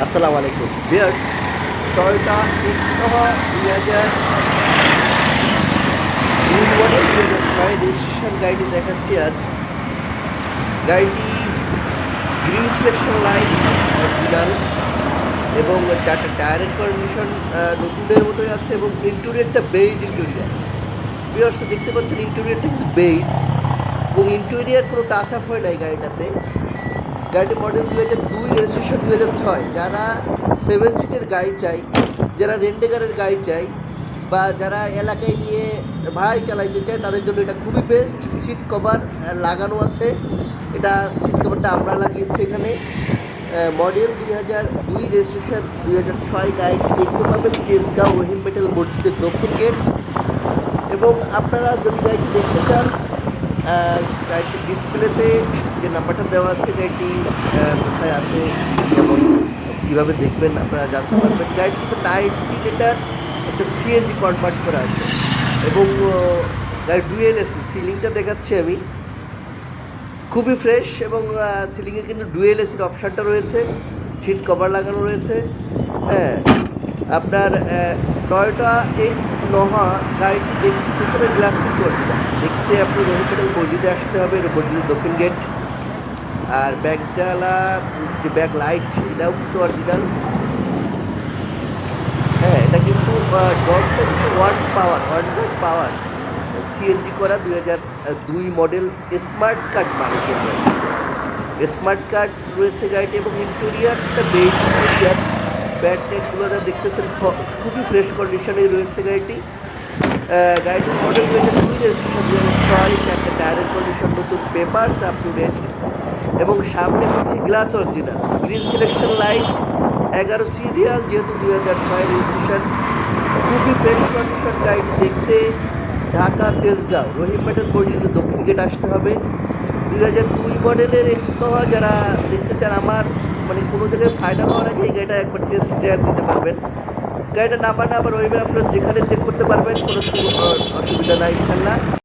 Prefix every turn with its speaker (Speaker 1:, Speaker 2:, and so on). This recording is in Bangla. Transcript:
Speaker 1: আসসালামু আলাইকুম viewers. Toyota Innova 2002 model 2006 registration গাড়িটি দেখাচ্ছি আজ। গাড়িটি গ্রিন সিলেকশন লাইট অরিজিনাল এবং চারটা টায়ারের কন্ডিশন নতুনের মতোই আছে এবং ইন্টেরিয়রটা বেজ ইন্টেরিয়র। ভিউয়ার্স দেখতে পাচ্ছেন ইন্টেরিয়রটা কিন্তু বেজ এবং ইন্টেরিয়র কোনো টাচ আপ হয় নাই গাড়িটাতে। গাড়িটির মডেল 2002, রেজিস্ট্রেশন 2006। যারা 7 সিটের গাড়ি চাই, যারা রেন্টেকারের গাড়ি চাই বা যারা এলাকায় নিয়ে ভাড়ায় চালাইতে চায় তাদের জন্য এটা খুবই বেস্ট। সিট কভার লাগানো আছে, এটা সিট কভারটা আমরা লাগিয়েছি এখানে। Model 2002, registration 2006। গাড়িটি দেখতে পাবেন তেজগাঁও রহিম মেটাল মসজিদের দক্ষিণ গেট। এবং আপনারা যদি গাড়িটি দেখতে চান, গাড়িটির ডিসপ্লেতে যে নাম্বারটা দেওয়া আছে গাড়িটি কোথায় আছে যেমন কীভাবে দেখবেন আপনারা জানতে পারবেন। গাড়িটি কিন্তু 90 লিটার একটা সিএনজি কনভার্ট করা আছে এবং গাড়ি ডুয়েল এসি। সিলিংটা দেখাচ্ছি আমি, খুবই ফ্রেশ এবং সিলিংয়ে কিন্তু ডুয়েল এসির অপশানটা রয়েছে, সিট কভার লাগানো রয়েছে। হ্যাঁ, আপনার টয়োটা এক্স নোহা গাড়িটি দেখতে পিছনে গ্লাস কিন্তু অরিজিনাল। দেখতে আপনি রহিম মেটাল মসজিদে আসতে হবে, মসজিদের দক্ষিণ গেট। আর ব্যাগডালা যে ব্যাক লাইট এটাও কিন্তু অরিজিনাল। হ্যাঁ, এটা কিন্তু ডরটা কিন্তু ওয়ান পাওয়ার সিএনজি করা 2002 মডেল স্মার্ট কার্ড মালিকের গাড়ি। স্মার্ট কার্ড রয়েছে গাড়িটি এবং ইন্টেরিয়রটা বেজ ইন্টেরিয়র। ব্যাটনেটগুলো যা দেখতেছেন খুবই ফ্রেশ কন্ডিশনেই রয়েছে গাড়িটি। গাড়িটির মডেল 2002, রেজিস্ট্রেশন 2006। চারটে টায়ারের কন্ডিশন নতুন, পেপারস আপ টু ডেট এবং সামনে পিছিয়ে glass original. Green selection light, 11 serial, যেহেতু 2006 রেজিস্ট্রেশন। খুবই ফ্রেশ কন্ডিশন গাড়িটি দেখতে। ঢাকা তেজগাঁও রহিম মেটাল মসজিদের দক্ষিণ গেট আসতে হবে। 2002 মডেলের এক্সনোভা যারা দেখতে চান, আমার মানে কোনো জায়গায় ফাইনাল হওয়ার আগে এই গাড়িটা একবার টেস্ট ড্রাইভ দিতে পারবেন। গাড়িটা নাম্বার রহিমে আপনারা যেখানে চেক করতে পারবেন, কোনো অসুবিধা নাই ইনশাল্লাহ।